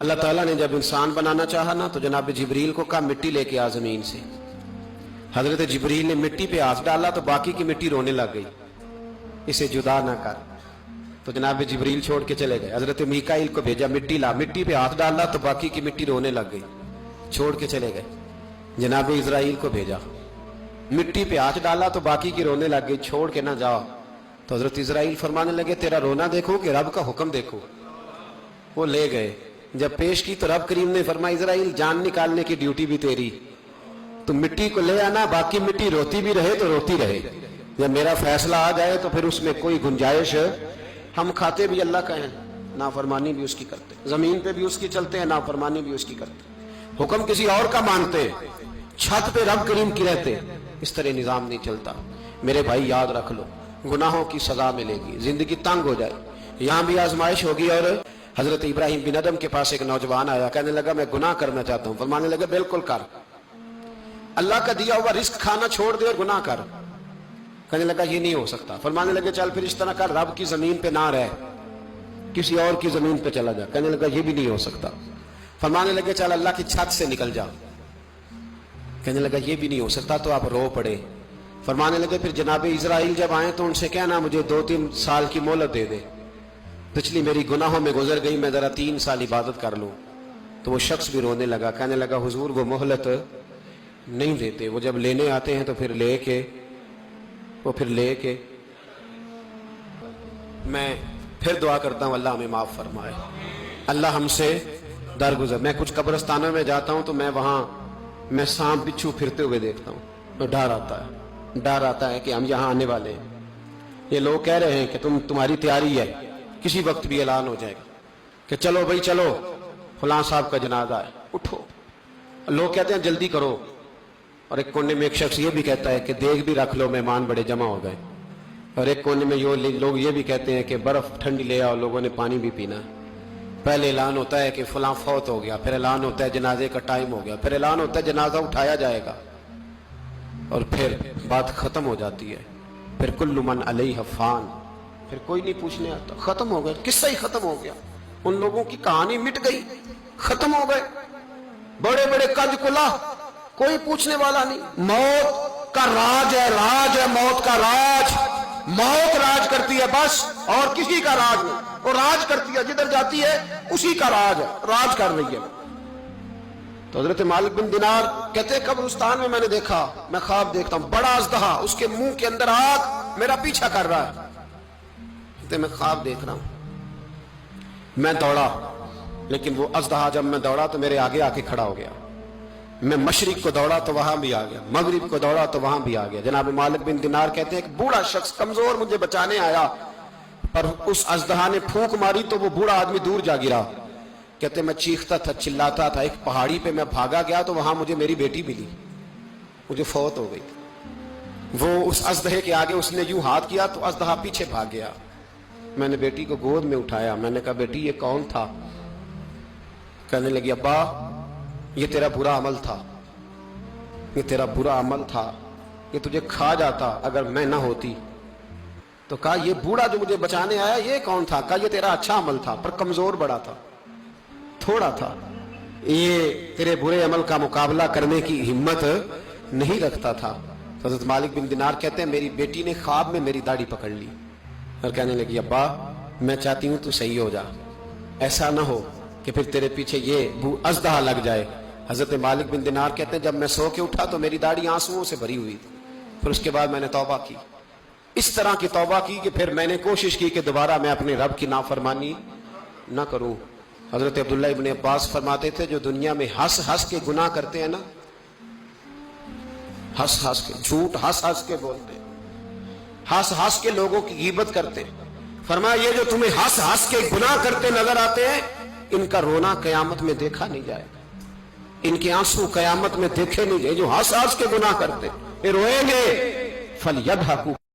اللہ تعالیٰ نے جب انسان بنانا چاہا نا تو جناب جبریل کو کہا مٹی لے کے آ زمین سے. حضرت جبریل نے مٹی پہ ہاتھ ڈالا تو باقی کی مٹی رونے لگ گئی, اسے جدا نہ کر. تو جناب جبریل چھوڑ کے چلے گئے. حضرت میکائیل کو بھیجا, مٹی لا, مٹی پہ ہاتھ ڈالا تو باقی کی مٹی رونے لگ گئی, چھوڑ کے چلے گئے. جناب اسرائیل کو بھیجا, مٹی پہ ہاتھ ڈالا تو باقی کی رونے لگ گئی, چھوڑ کے نہ جاؤ. تو حضرت اسرائیل فرمانے لگے تیرا رونا دیکھو کہ رب کا حکم دیکھو. وہ لے گئے, جب پیش کی تو رب کریم نے فرمایا اسرائیل جان نکالنے کی ڈیوٹی بھی تیری, تو مٹی کو لے آنا, باقی مٹی روتی بھی رہے تو روتی رہے. جب میرا فیصلہ آ جائے تو پھر اس میں کوئی گنجائش, ہم کھاتے بھی اللہ کا ہیں, نافرمانی بھی اس کی کرتے, زمین پہ بھی اس کی چلتے ہیں, نافرمانی بھی اس کی کرتے, حکم کسی اور کا مانتے, چھت پہ رب کریم کی رہتے. اس طرح نظام نہیں چلتا. میرے بھائی یاد رکھ لو, گناہوں کی سزا ملے گی, زندگی تنگ ہو جائے, یہاں بھی آزمائش ہوگی. اور حضرت ابراہیم بن ادم کے پاس ایک نوجوان آیا, کہنے لگا میں گناہ کرنا چاہتا ہوں. فرمانے لگا بالکل کر, اللہ کا دیا ہوا رزق کھانا چھوڑ دے اور گناہ کر. کہنے لگا یہ نہیں ہو سکتا. فرمانے لگے چل پھر اس طرح کر, رب کی زمین پہ نہ رہ, کسی اور کی زمین پہ چلا جا. کہنے لگا یہ بھی نہیں ہو سکتا. فرمانے لگے چل اللہ کی چھت سے نکل جا. کہنے لگا یہ بھی نہیں ہو سکتا. تو آپ رو پڑے. فرمانے لگے پھر جناب اسرائیل جب آئیں تو ان سے کہنا مجھے 2-3 سال کی مہلت دے دے, پچھلی میری گناہوں میں گزر گئی, میں ذرا 3 سال عبادت کر لوں. تو وہ شخص بھی رونے لگا, کہنے لگا حضور وہ مہلت نہیں دیتے, وہ جب لینے آتے ہیں تو پھر لے کے میں پھر دعا کرتا ہوں اللہ ہمیں معاف فرمائے, اللہ ہم سے درگزر. میں کچھ قبرستانوں میں جاتا ہوں تو میں وہاں میں سانپ بچھو پھرتے ہوئے دیکھتا ہوں, تو ڈر آتا ہے کہ ہم یہاں آنے والے ہیں. یہ لوگ کہہ رہے ہیں کہ تمہاری تیاری ہے, کسی وقت بھی اعلان ہو جائے گا کہ چلو بھائی چلو فلاں صاحب کا جنازہ ہے, اٹھو. لوگ کہتے ہیں جلدی کرو, اور ایک کونے میں ایک شخص یہ بھی کہتا ہے کہ دیگ بھی رکھ لو, مہمان بڑے جمع ہو گئے. اور ایک کونے میں لوگ یہ بھی کہتے ہیں کہ برف ٹھنڈی لے آؤ, لوگوں نے پانی بھی پینا. پہلے اعلان ہوتا ہے کہ فلاں فوت ہو گیا, پھر اعلان ہوتا ہے جنازے کا ٹائم ہو گیا, پھر اعلان ہوتا ہے جنازہ اٹھایا جائے گا, اور پھر بات ختم ہو جاتی ہے. پھر کل من علیہ فان, پھر کوئی نہیں پوچھنے آتا, ختم ہو گیا, قصہ ہی ختم ہو گیا. ان لوگوں کی کہانی مٹ گئی, ختم ہو گئے. بڑے بڑے قد کلا, کوئی پوچھنے والا نہیں. موت کا راج ہے موت کا راج, موت راج کرتی ہے بس, اور کسی کا راج نہیں. وہ راج کرتی ہے, جدھر جاتی ہے اسی کا راج ہے, راج کر رہی ہے. تو حضرت مالک بن دینار کہتے ہیں قبرستان میں نے دیکھا, میں خواب دیکھتا ہوں, بڑا اژدہا, اس کے منہ کے اندر آگ, میرا پیچھا کر رہا ہے. کہتے میں خواب دیکھ رہا ہوں. میں دوڑا, لیکن وہ اژدہا جب میں دوڑا تو میرے آگے آ کے کھڑا ہو گیا. میں مشرق کو دوڑا تو وہاں بھی آ گیا, مغرب کو دوڑا تو وہاں بھی آ گیا. جناب مالک بن دینار کہتے ہیں ایک بوڑھا شخص کمزور مجھے بچانے آیا, پر اس اژدہا نے پھونک ماری تو وہ بوڑھا آدمی دور جا گرا. کہتے میں چیختا تھا, چلاتا تھا. ایک پہاڑی پہ میں بھاگا گیا تو وہاں مجھے میری بیٹی ملی, مجھے فوت ہو گئی. وہ اس اژدہے کے آگے اس نے یوں ہاتھ کیا تو اژدہا پیچھے بھاگ گیا. میں نے بیٹی کو گود میں اٹھایا, میں نے کہا بیٹی یہ کون تھا؟ کہنے لگی ابا یہ تیرا برا عمل تھا, یہ تیرا برا عمل تھا, یہ تجھے کھا جاتا اگر میں نہ ہوتی. تو کہا یہ بوڑھا جو مجھے بچانے آیا یہ کون تھا؟ کہا یہ تیرا اچھا عمل تھا, پر کمزور بڑا تھا, تھوڑا تھا, یہ تیرے برے عمل کا مقابلہ کرنے کی ہمت نہیں رکھتا تھا. حضرت مالک بن دینار کہتے ہیں میری بیٹی نے خواب میں میری داڑھی پکڑ لی اور کہنے لگی ابا میں چاہتی ہوں تو صحیح ہو جا, ایسا نہ ہو کہ پھر تیرے پیچھے یہ اژدہا لگ جائے. حضرت مالک بن دینار کہتے ہیں جب میں سو کے اٹھا تو میری داڑھی آنسوؤں سے بھری ہوئی تھی. پھر اس کے بعد میں نے توبہ کی, اس طرح کی توبہ کی کہ پھر میں نے کوشش کی کہ دوبارہ میں اپنے رب کی نافرمانی نہ کروں. حضرت عبداللہ ابن عباس فرماتے تھے جو دنیا میں ہنس ہنس کے گناہ کرتے ہیں نا, ہنس ہنس کے جھوٹ ہنس ہنس کے بولتے, ہنس ہنس کے لوگوں کی غیبت کرتے, فرمایا یہ جو تمہیں ہنس ہنس کے گناہ کرتے نظر آتے ہیں ان کا رونا قیامت میں دیکھا نہیں جائے گا, ان کے آنسو قیامت میں دیکھے نہیں جائے. جو ہنس ہنس کے گناہ کرتے یہ روئیں گے, فَلْيَضْحَكُوا